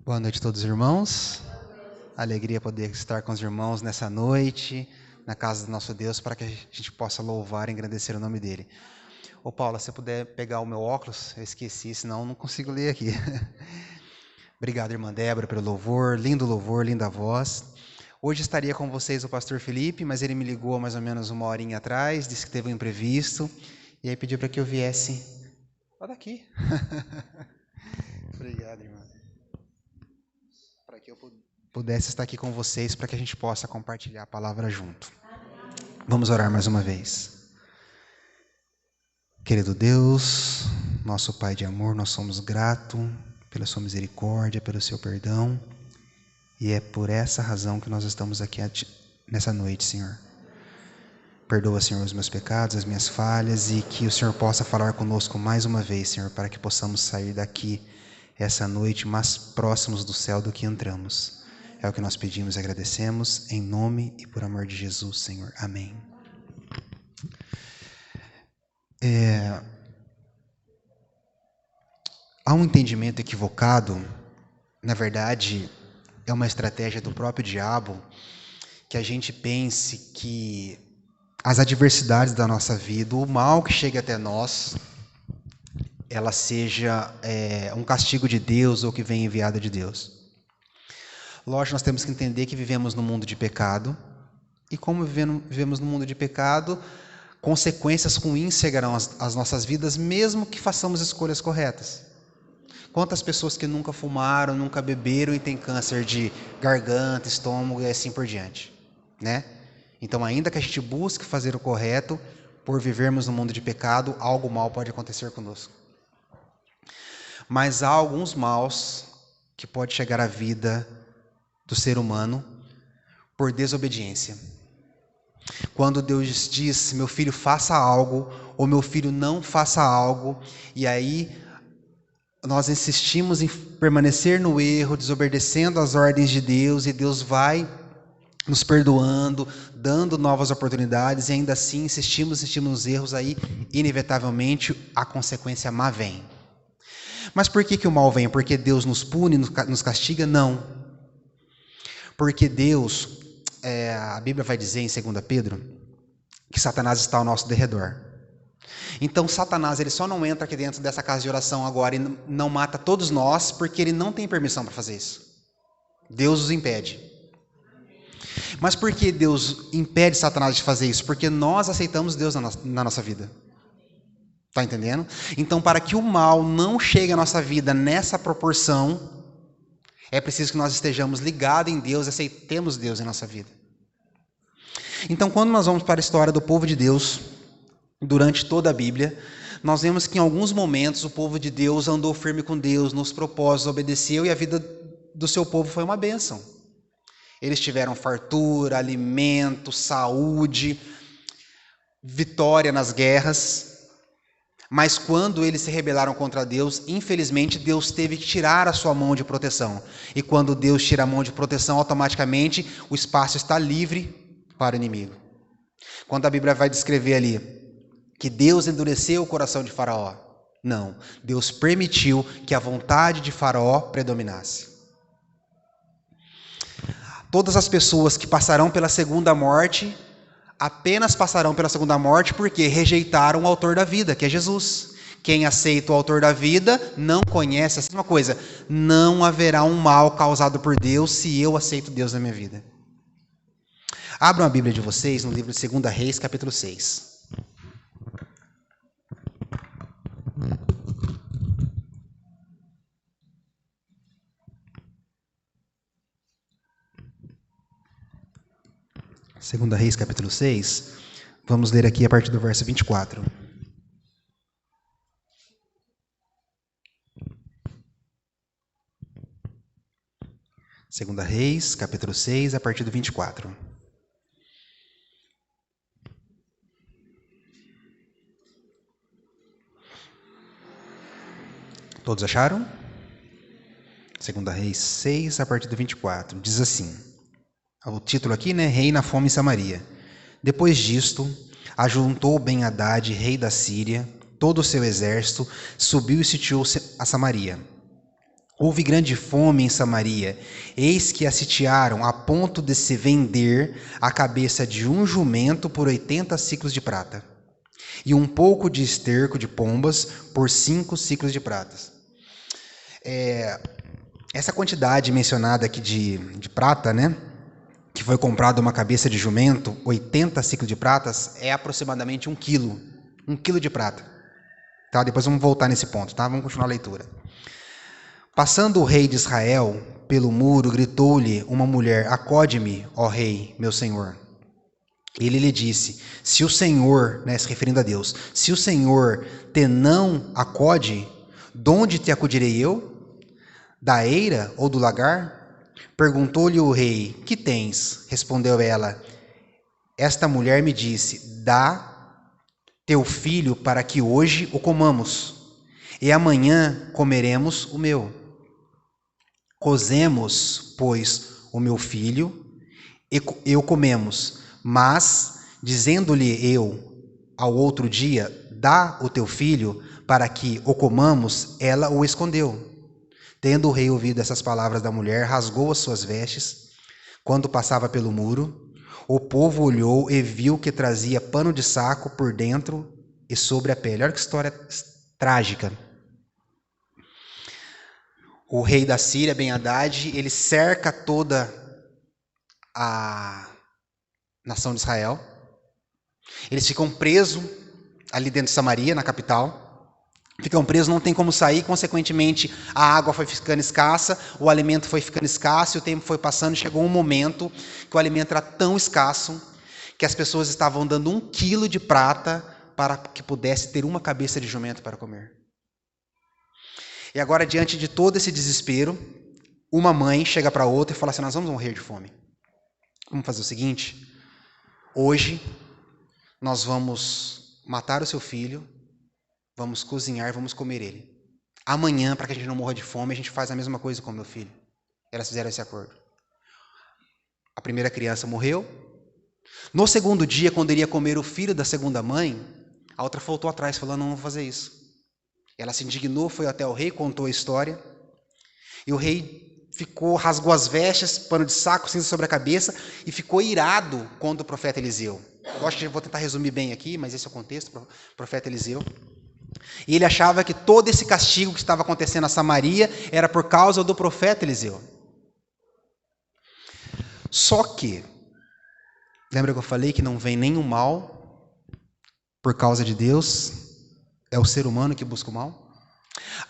Boa noite a todos os irmãos. Alegria poder estar com os irmãos nessa noite, na casa do nosso Deus, para que a gente possa louvar e engrandecer o nome dele. Ô Paula, se você puder pegar o meu óculos, eu esqueci, senão eu não consigo ler aqui. Obrigado, irmã Débora, pelo louvor, linda voz. Hoje estaria com vocês o pastor Felipe, mas ele me ligou mais ou menos uma horinha atrás, disse que teve um imprevisto, e aí pediu para que eu viesse. Olha daqui. Obrigado, irmã. Para que eu pudesse estar aqui com vocês, para que a gente possa compartilhar a palavra junto. Vamos orar mais uma vez. Querido Deus, nosso Pai de amor, nós somos gratos pela sua misericórdia, pelo seu perdão, e é por essa razão que nós estamos aqui nessa noite, Senhor. Perdoa, Senhor, os meus pecados, as minhas falhas, e que o Senhor possa falar conosco mais uma vez, Senhor, para que possamos sair daqui essa noite mais próximos do céu do que entramos. É o que nós pedimos e agradecemos, em nome e por amor de Jesus, Senhor. Amém. Há um entendimento equivocado, na verdade, é uma estratégia do próprio diabo, que a gente pense que as adversidades da nossa vida, o mal que chega até nós, ela seja um castigo de Deus ou que vem enviado de Deus. Lógico, nós temos que entender que vivemos num mundo de pecado, e como vivemos num mundo de pecado, consequências ruins chegarão às nossas vidas, mesmo que façamos escolhas corretas. Quantas pessoas que nunca fumaram, nunca beberam e têm câncer de garganta, estômago e assim por diante, né? Então, ainda que a gente busque fazer o correto, por vivermos num mundo de pecado, algo mal pode acontecer conosco. Mas há alguns maus que pode chegar à vida do ser humano por desobediência. Quando Deus diz, meu filho, faça algo, ou meu filho, não faça algo, e aí nós insistimos em permanecer no erro, desobedecendo às ordens de Deus, e Deus vai nos perdoando, dando novas oportunidades, e ainda assim insistimos nos erros, aí inevitavelmente a consequência má vem. Mas por que o mal vem? Porque Deus nos pune, nos castiga? Não. Porque Deus, a Bíblia vai dizer em 2 Pedro, que Satanás está ao nosso derredor. Então Satanás, ele só não entra aqui dentro dessa casa de oração agora e não mata todos nós, porque ele não tem permissão para fazer isso. Deus os impede. Mas por que Deus impede Satanás de fazer isso? Porque nós aceitamos Deus na nossa vida. Está entendendo? Então, para que o mal não chegue à nossa vida nessa proporção, é preciso que nós estejamos ligados em Deus e aceitemos Deus em nossa vida. Então, quando nós vamos para a história do povo de Deus, durante toda a Bíblia, nós vemos que em alguns momentos o povo de Deus andou firme com Deus, nos propósitos, obedeceu, e a vida do seu povo foi uma bênção. Eles tiveram fartura, alimento, saúde, vitória nas guerras. Mas quando eles se rebelaram contra Deus, infelizmente Deus teve que tirar a sua mão de proteção. E quando Deus tira a mão de proteção, automaticamente o espaço está livre para o inimigo. Quando a Bíblia vai descrever ali que Deus endureceu o coração de Faraó, não, Deus permitiu que a vontade de Faraó predominasse. Todas as pessoas que passarão pela segunda morte, apenas passarão pela segunda morte porque rejeitaram o autor da vida, que é Jesus. Quem aceita o autor da vida não conhece. Essa é uma coisa, não haverá um mal causado por Deus se eu aceito Deus na minha vida. Abram a Bíblia de vocês no livro de 2 Reis, capítulo 6. Segunda Reis, capítulo 6, vamos ler aqui a partir do verso 24. Segunda Reis, capítulo 6, a partir do 24. Todos acharam? Segunda Reis 6, a partir do 24. Diz assim, o título aqui, né? Reina a fome em Samaria. Depois disto, ajuntou Ben-Hadad, rei da Síria, todo o seu exército, subiu e sitiou a Samaria. Houve grande fome em Samaria, eis que a sitiaram a ponto de se vender a cabeça de um jumento por 80 siclos de prata, e um pouco de esterco de pombas por 5 siclos de prata. Essa quantidade mencionada aqui de prata, né, que foi comprada uma cabeça de jumento, 80 ciclos de pratas, é aproximadamente 1 quilo. 1 quilo de prata. Tá? Depois vamos voltar nesse ponto, tá? Vamos continuar a leitura. Passando o rei de Israel pelo muro, gritou-lhe uma mulher: acode-me, ó rei, meu senhor. Ele lhe disse: se o Senhor, né, se referindo a Deus, se o Senhor te não acode, donde te acudirei eu? Da eira ou do lagar? Perguntou-lhe o rei: que tens? Respondeu ela: esta mulher me disse: dá teu filho para que hoje o comamos, e amanhã comeremos o meu. Cozemos, pois, o meu filho, e o comemos. Mas, dizendo-lhe eu ao outro dia: dá o teu filho para que o comamos, ela o escondeu. Tendo o rei ouvido essas palavras da mulher, rasgou as suas vestes. Quando passava pelo muro, o povo olhou e viu que trazia pano de saco por dentro e sobre a pele. Olha que história trágica. O rei da Síria, Ben-Hadad, ele cerca toda a nação de Israel. Eles ficam presos ali dentro de Samaria, na capital. Ficam presos, não tem como sair, consequentemente a água foi ficando escassa, o alimento foi ficando escasso, e o tempo foi passando, e chegou um momento que o alimento era tão escasso que as pessoas estavam dando 1 quilo de prata para que pudesse ter uma cabeça de jumento para comer. E agora, diante de todo esse desespero, uma mãe chega para outra e fala assim: nós vamos morrer de fome. Vamos fazer o seguinte: hoje nós vamos matar o seu filho, vamos cozinhar, vamos comer ele. Amanhã, para que a gente não morra de fome, a gente faz a mesma coisa com o meu filho. Elas fizeram esse acordo. A primeira criança morreu. No segundo dia, quando iria comer o filho da segunda mãe, a outra voltou atrás, falando: não vou fazer isso. Ela se indignou, foi até o rei, contou a história. E o rei rasgou as vestes, pano de saco, cinza sobre a cabeça, e ficou irado contra o profeta Eliseu. Eu acho que eu vou tentar resumir bem aqui, mas esse é o contexto, o profeta Eliseu. E ele achava que todo esse castigo que estava acontecendo a Samaria era por causa do profeta Eliseu. Só que, lembra que eu falei que não vem nenhum mal por causa de Deus? É o ser humano que busca o mal?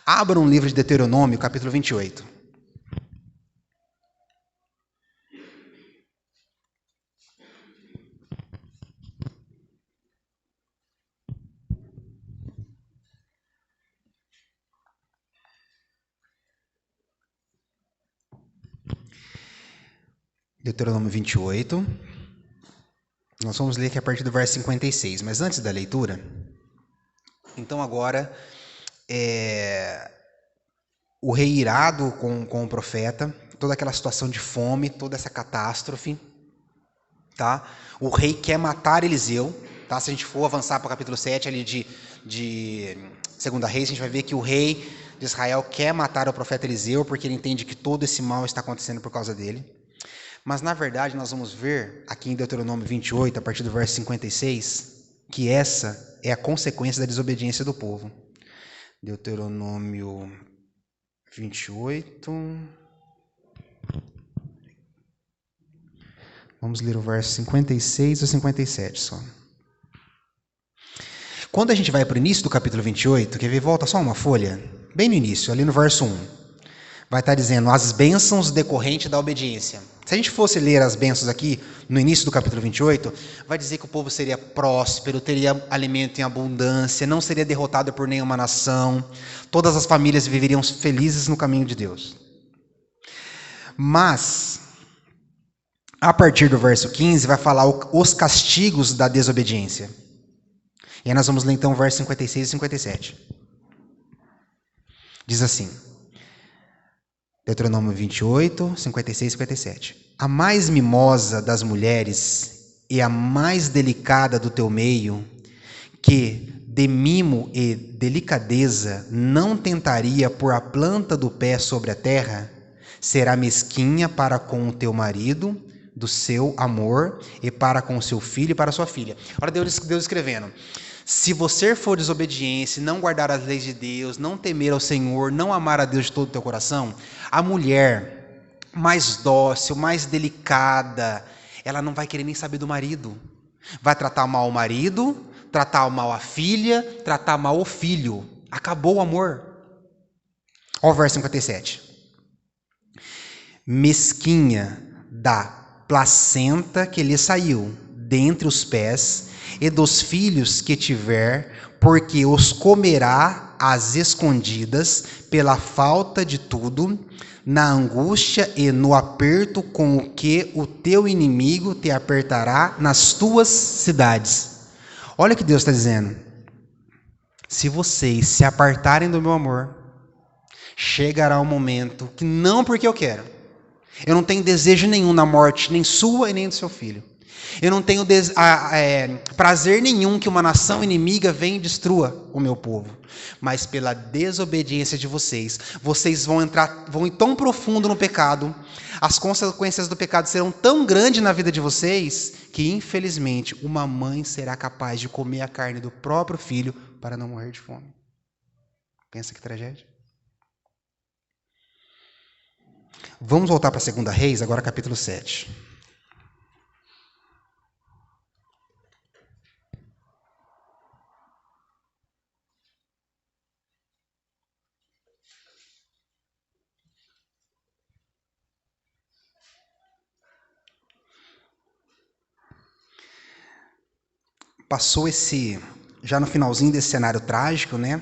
Abra um livro de Deuteronômio, capítulo 28. Deuteronômio 28. Nós vamos ler aqui a partir do verso 56. Mas antes da leitura, então agora, o rei irado com o profeta, toda aquela situação de fome, toda essa catástrofe, tá? O rei quer matar Eliseu, tá? Se a gente for avançar para o capítulo 7 ali de 2 Reis, a gente vai ver que o rei de Israel quer matar o profeta Eliseu, porque ele entende que todo esse mal está acontecendo por causa dele. Mas, na verdade, nós vamos ver aqui em Deuteronômio 28, a partir do verso 56, que essa é a consequência da desobediência do povo. Deuteronômio 28. Vamos ler o verso 56 ou 57 só. Quando a gente vai para o início do capítulo 28, quer ver? Volta só uma folha. Bem no início, ali no verso 1. Vai estar dizendo as bênçãos decorrentes da obediência. Se a gente fosse ler as bênçãos aqui, no início do capítulo 28, vai dizer que o povo seria próspero, teria alimento em abundância, não seria derrotado por nenhuma nação, todas as famílias viveriam felizes no caminho de Deus. Mas, a partir do verso 15, vai falar os castigos da desobediência. E aí nós vamos ler então o verso 56 e 57. Diz assim: Deuteronômio 28, 56 e 57. A mais mimosa das mulheres e a mais delicada do teu meio, que de mimo e delicadeza não tentaria pôr a planta do pé sobre a terra? Será mesquinha para com o teu marido, do seu amor, e para com o seu filho e para a sua filha. Olha Deus escrevendo. Se você for desobediente, não guardar as leis de Deus, não temer ao Senhor, não amar a Deus de todo o teu coração, a mulher mais dócil, mais delicada, ela não vai querer nem saber do marido. Vai tratar mal o marido, tratar mal a filha, tratar mal o filho. Acabou o amor. Olha o verso 57. Mesquinha da placenta que lhe saiu dentre os pés e dos filhos que tiver, porque os comerá às escondidas pela falta de tudo, na angústia e no aperto com o que o teu inimigo te apertará nas tuas cidades. Olha o que Deus está dizendo. Se vocês se apartarem do meu amor, chegará um momento que não porque eu quero. Eu não tenho desejo nenhum na morte, nem sua e nem do seu filho. Eu não tenho prazer nenhum que uma nação inimiga venha e destrua o meu povo. Mas pela desobediência de vocês, vocês vão ir tão profundo no pecado, as consequências do pecado serão tão grandes na vida de vocês, que infelizmente uma mãe será capaz de comer a carne do próprio filho para não morrer de fome. Pensa que tragédia. Vamos voltar para 2 Reis, agora capítulo 7. Passou já no finalzinho desse cenário trágico, né?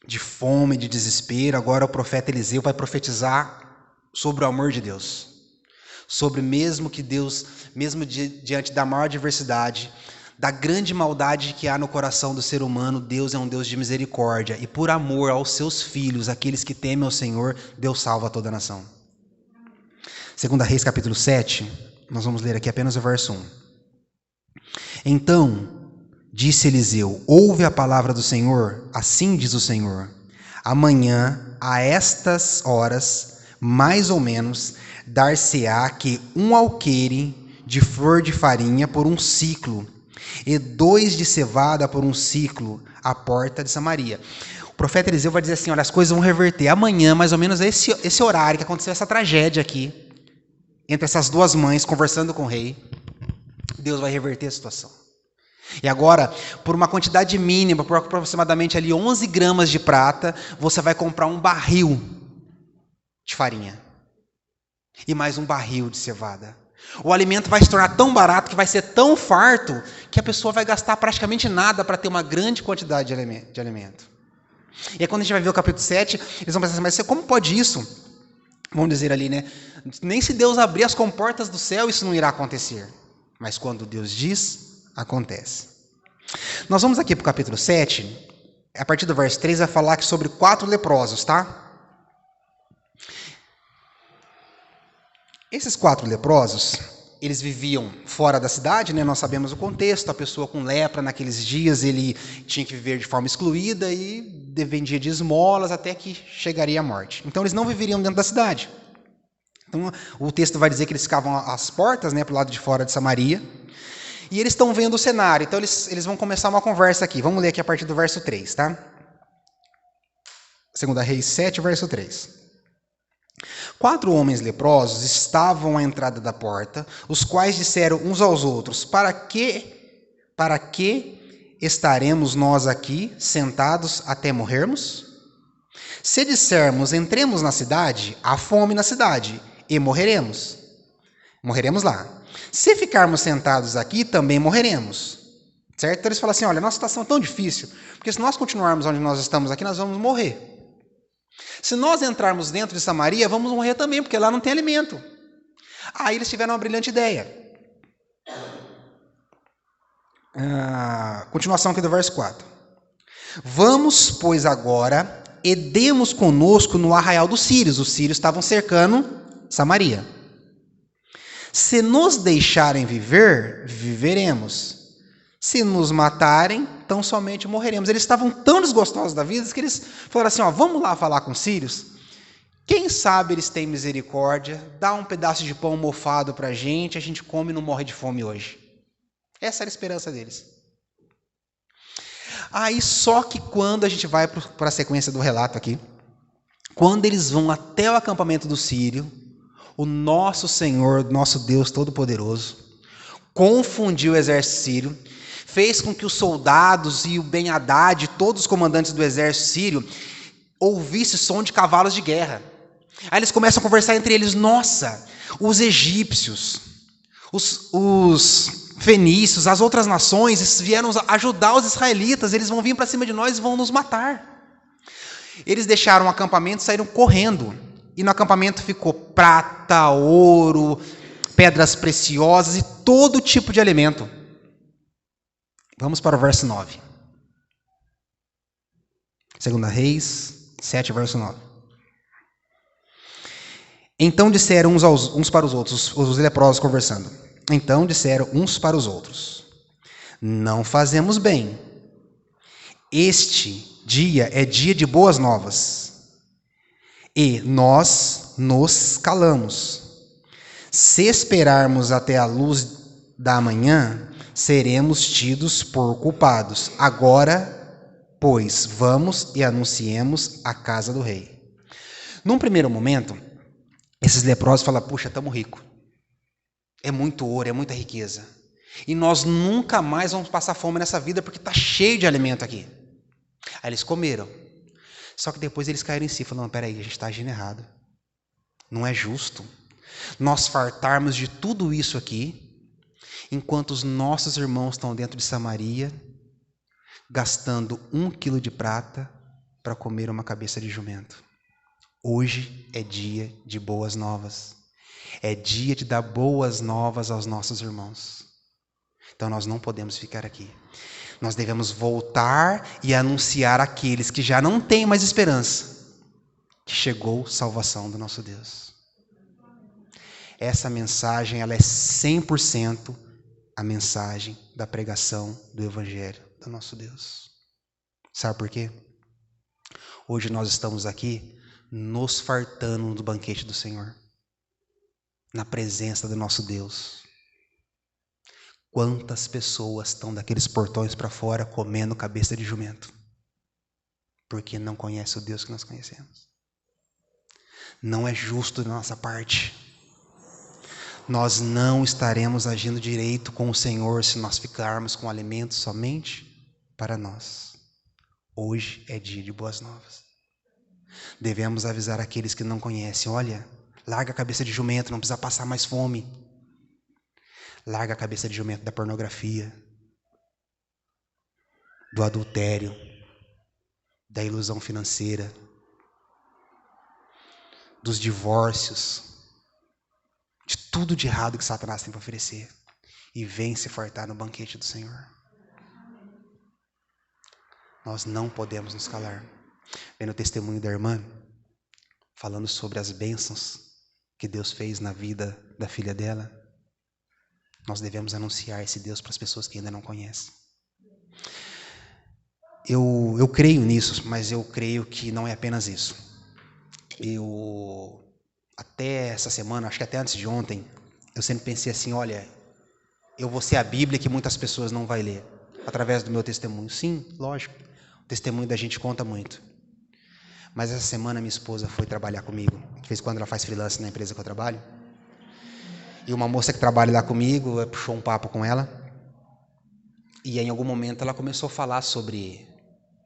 De fome, de desespero, agora o profeta Eliseu vai profetizar sobre o amor de Deus. Sobre mesmo diante da maior adversidade, da grande maldade que há no coração do ser humano, Deus é um Deus de misericórdia. E por amor aos seus filhos, aqueles que temem ao Senhor, Deus salva toda a nação. 2 Reis capítulo 7, nós vamos ler aqui apenas o verso 1. Então disse Eliseu: ouve a palavra do Senhor, assim diz o Senhor. Amanhã, a estas horas, mais ou menos, dar-se-á que um alqueire de flor de farinha por um ciclo, e 2 de cevada por um ciclo, à porta de Samaria. O profeta Eliseu vai dizer assim: olha, as coisas vão reverter. Amanhã, mais ou menos esse horário que aconteceu essa tragédia aqui, entre essas duas mães conversando com o rei, Deus vai reverter a situação. E agora, por uma quantidade mínima, por aproximadamente ali 11 gramas de prata, você vai comprar um barril de farinha. E mais um barril de cevada. O alimento vai se tornar tão barato, que vai ser tão farto, que a pessoa vai gastar praticamente nada para ter uma grande quantidade de alimento. E aí quando a gente vai ver o capítulo 7, eles vão pensar assim: mas como pode isso? Vamos dizer ali, né? Nem se Deus abrir as comportas do céu, isso não irá acontecer. Mas quando Deus diz, acontece. Nós vamos aqui para o capítulo 7, a partir do verso 3, vai falar sobre 4 leprosos, tá? Esses 4 leprosos, eles viviam fora da cidade, né? Nós sabemos o contexto. A pessoa com lepra naqueles dias, ele tinha que viver de forma excluída e dependia de esmolas até que chegaria a morte. Então eles não viveriam dentro da cidade. Então o texto vai dizer que eles ficavam às portas, né, para o lado de fora de Samaria, e eles estão vendo o cenário. Então eles vão começar uma conversa aqui. Vamos ler aqui a partir do verso 3, tá? 2 Reis 7, verso 3. 4 homens leprosos estavam à entrada da porta, os quais disseram uns aos outros: Para que estaremos nós aqui sentados até morrermos? Se dissermos: entremos na cidade, há fome na cidade, e morreremos lá. Se ficarmos sentados aqui, também morreremos. Certo? Então eles falam assim: olha, a nossa situação é tão difícil, porque se nós continuarmos onde nós estamos aqui, nós vamos morrer. Se nós entrarmos dentro de Samaria, vamos morrer também, porque lá não tem alimento. Aí eles tiveram uma brilhante ideia. Continuação aqui do verso 4. Vamos, pois, agora, e demos conosco no arraial dos sírios. Os sírios estavam cercando Samaria. Se nos deixarem viver, viveremos. Se nos matarem, tão somente morreremos. Eles estavam tão desgostosos da vida que eles falaram assim, ó, vamos lá falar com os sírios? Quem sabe eles têm misericórdia, dá um pedaço de pão mofado para a gente come e não morre de fome hoje. Essa era a esperança deles. Aí só que quando a gente vai para a sequência do relato aqui, quando eles vão até o acampamento do sírio, o nosso Senhor, nosso Deus Todo-Poderoso, confundiu o exército sírio, fez com que os soldados e o Ben-Hadad, todos os comandantes do exército sírio, ouvissem som de cavalos de guerra. Aí eles começam a conversar entre eles, nossa, os egípcios, os fenícios, as outras nações vieram ajudar os israelitas, eles vão vir para cima de nós e vão nos matar. Eles deixaram o acampamento e saíram correndo. E no acampamento ficou prata, ouro, pedras preciosas e todo tipo de alimento. Vamos para o verso 9. 2 Reis 7, verso 9. Então disseram uns para os outros, os leprosos conversando. Então disseram uns para os outros: não fazemos bem. Este dia é dia de boas novas. E nós nos calamos. Se esperarmos até a luz da manhã, seremos tidos por culpados. Agora, pois, vamos e anunciemos a casa do rei. Num primeiro momento, esses leprosos falam, puxa, estamos ricos. É muito ouro, é muita riqueza. E nós nunca mais vamos passar fome nessa vida porque está cheio de alimento aqui. Aí eles comeram. Só que depois eles caíram em si, falando, peraí, a gente está agindo errado. Não é justo nós fartarmos de tudo isso aqui, enquanto os nossos irmãos estão dentro de Samaria, gastando 1 quilo de prata para comer uma cabeça de jumento. Hoje é dia de boas novas. É dia de dar boas novas aos nossos irmãos. Então nós não podemos ficar aqui. Nós devemos voltar e anunciar àqueles que já não têm mais esperança, que chegou salvação do nosso Deus. Essa mensagem, ela é 100% a mensagem da pregação do Evangelho do nosso Deus. Sabe por quê? Hoje nós estamos aqui nos fartando do banquete do Senhor, na presença do nosso Deus. Quantas pessoas estão daqueles portões para fora comendo cabeça de jumento? Porque não conhece o Deus que nós conhecemos. Não é justo da nossa parte. Nós não estaremos agindo direito com o Senhor se nós ficarmos com alimento somente para nós. Hoje é dia de boas novas. Devemos avisar aqueles que não conhecem, olha, larga a cabeça de jumento, não precisa passar mais fome. Larga a cabeça de jumento da pornografia, do adultério, da ilusão financeira, dos divórcios, de tudo de errado que Satanás tem para oferecer. E vem se fartar no banquete do Senhor. Nós não podemos nos calar. Vendo o testemunho da irmã, falando sobre as bênçãos que Deus fez na vida da filha dela, nós devemos anunciar esse Deus para as pessoas que ainda não conhecem. Eu creio nisso, mas eu creio que não é apenas isso. Até essa semana, acho que até antes de ontem, eu sempre pensei assim, olha, eu vou ser a Bíblia que muitas pessoas não vão ler, através do meu testemunho. Sim, lógico, o testemunho da gente conta muito. Mas essa semana minha esposa foi trabalhar comigo, de vez em quando ela faz freelance na empresa que eu trabalho. E uma moça que trabalha lá comigo, puxou um papo com ela. E em algum momento ela começou a falar sobre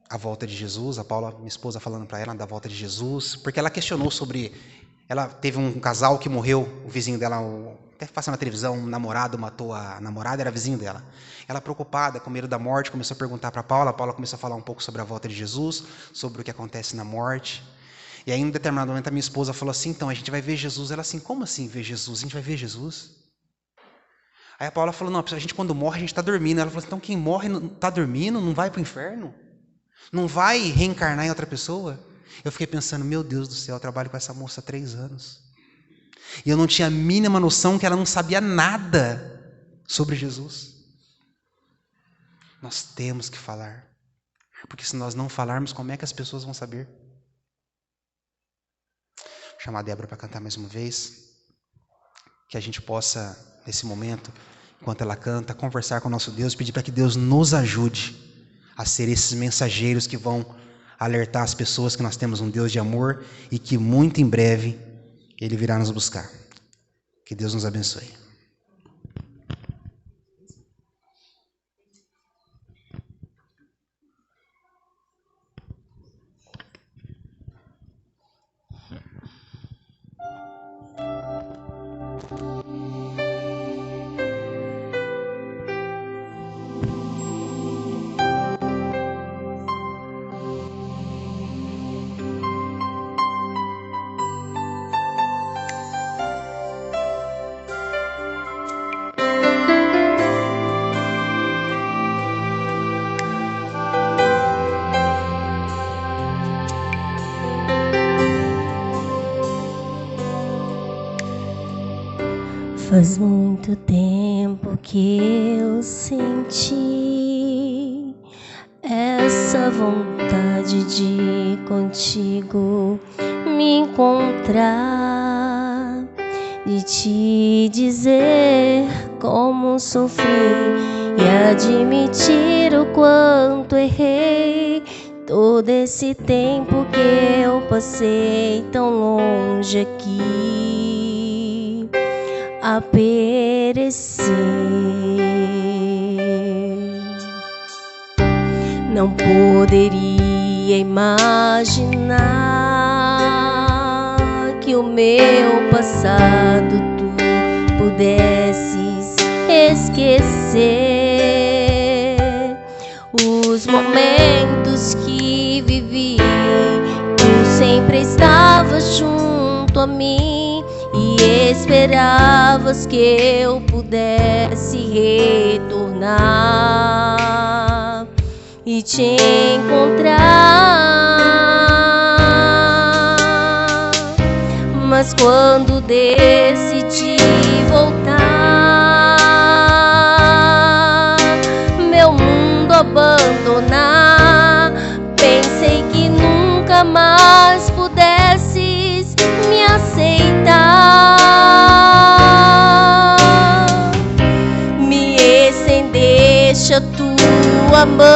a volta de Jesus. A Paula, minha esposa, falando para ela da volta de Jesus. Porque ela questionou sobre... Ela teve um casal que morreu, o vizinho dela, até passando na televisão, um namorado matou a namorada, era vizinho dela. Ela, preocupada, com medo da morte, começou a perguntar para a Paula. A Paula começou a falar um pouco sobre a volta de Jesus, sobre o que acontece na morte. E aí, em um determinado momento, a minha esposa falou assim, então, a gente vai ver Jesus. Ela assim, como assim ver Jesus? A gente vai ver Jesus? Aí a Paula falou, não, a gente quando morre, a gente está dormindo. Ela falou, então quem morre está dormindo, não vai para o inferno? Não vai reencarnar em outra pessoa? Eu fiquei pensando, meu Deus do céu, eu trabalho com essa moça há 3 anos. E eu não tinha a mínima noção que ela não sabia nada sobre Jesus. Nós temos que falar. Porque se nós não falarmos, como é que as pessoas vão saber? Vou chamar a Débora para cantar mais uma vez. Que a gente possa, nesse momento, enquanto ela canta, conversar com o nosso Deus, pedir para que Deus nos ajude a ser esses mensageiros que vão alertar as pessoas que nós temos um Deus de amor e que muito em breve Ele virá nos buscar. Que Deus nos abençoe. Faz muito tempo que eu senti essa vontade de contigo me encontrar, de te dizer como sofri e admitir o quanto errei. Todo esse tempo que eu passei tão longe aqui a perecer. Não poderia imaginar que o meu passado tu pudesses esquecer. Os momentos que vivi, tu sempre estavas junto a mim e esperavas que eu pudesse retornar e te encontrar. Mas quando decidi voltar, meu mundo abandonar, pensei que nunca mais pudesses me aceitar. Me estendeste a tua mão,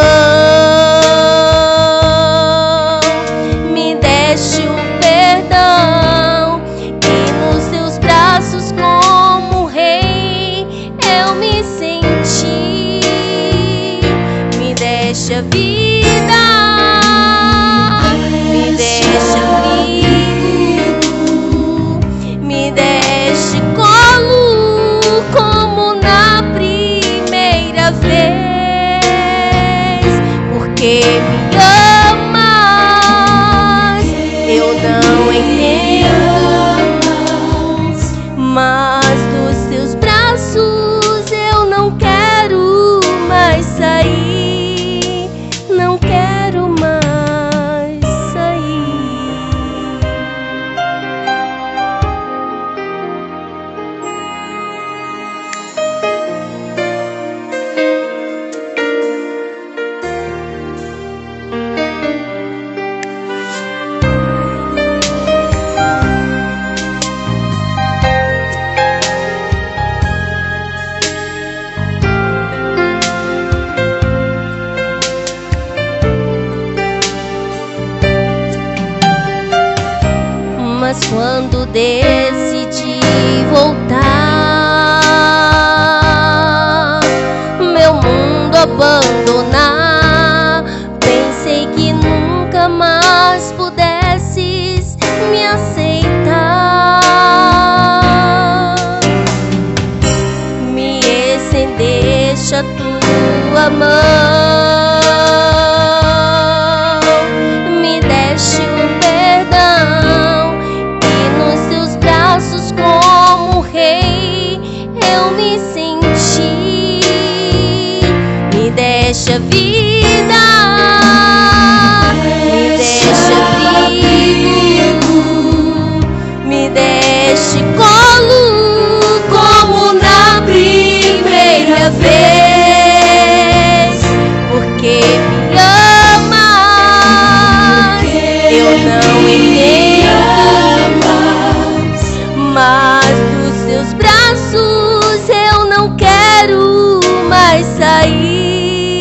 me deste o perdão, e nos teus braços como rei eu me senti. Me deste a vida, me deste abrigo, me deste colo como na primeira vez. Porque me amas, eu não entendo, mas dos teus braços eu não quero mais sair, não quero mais sair. Mas quando decidi voltar, meu mundo abandonar, pensei que nunca mais pudesses me aceitar. Me estendeste a tua mão, me deste o perdão, como rei eu me senti. Me deste a vida, me deste abrigo, me deste colo como na primeira vez. quero mais sair.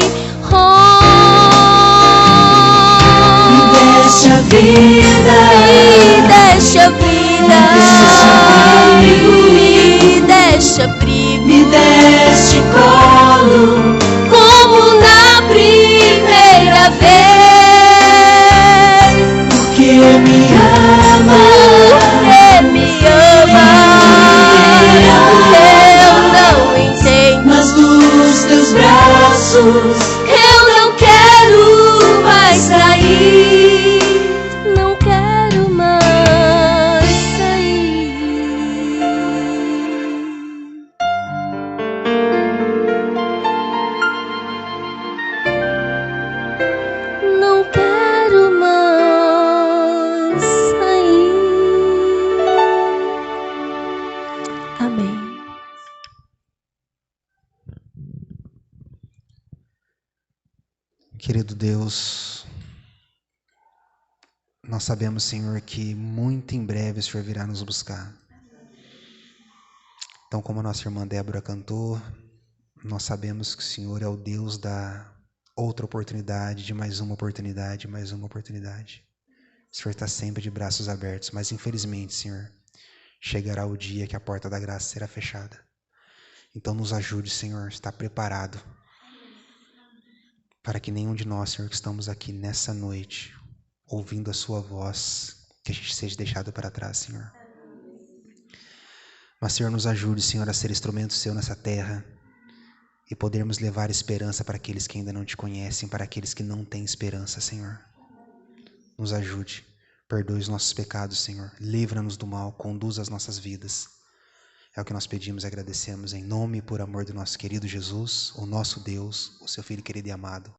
Me deste a vida, Me deste a vida, me deste abrigo, me deste colo, como na primeira vez. porque me ama, Porque me ama, eu não entendo, mas dos teus braços eu não quero mais sair, não quero mais sair. Não quero mais sair. Amém. Querido Deus, nós sabemos, Senhor, que muito em breve o Senhor virá nos buscar. Então, como a nossa irmã Débora cantou, nós sabemos que o Senhor é o Deus da outra oportunidade, de mais uma oportunidade, mais uma oportunidade. O Senhor está sempre de braços abertos, mas infelizmente, Senhor, chegará o dia que a porta da graça será fechada. Então nos ajude, Senhor, a estar preparado para que nenhum de nós, Senhor, que estamos aqui nessa noite, ouvindo a sua voz, que a gente seja deixado para trás, Senhor. Mas, Senhor, nos ajude, Senhor, a ser instrumento seu nessa terra e podermos levar esperança para aqueles que ainda não te conhecem, para aqueles que não têm esperança, Senhor. Nos ajude, perdoe os nossos pecados, Senhor, livra-nos do mal, conduza as nossas vidas. É o que nós pedimos e agradecemos em nome e por amor do nosso querido Jesus, o nosso Deus, o seu Filho querido e amado.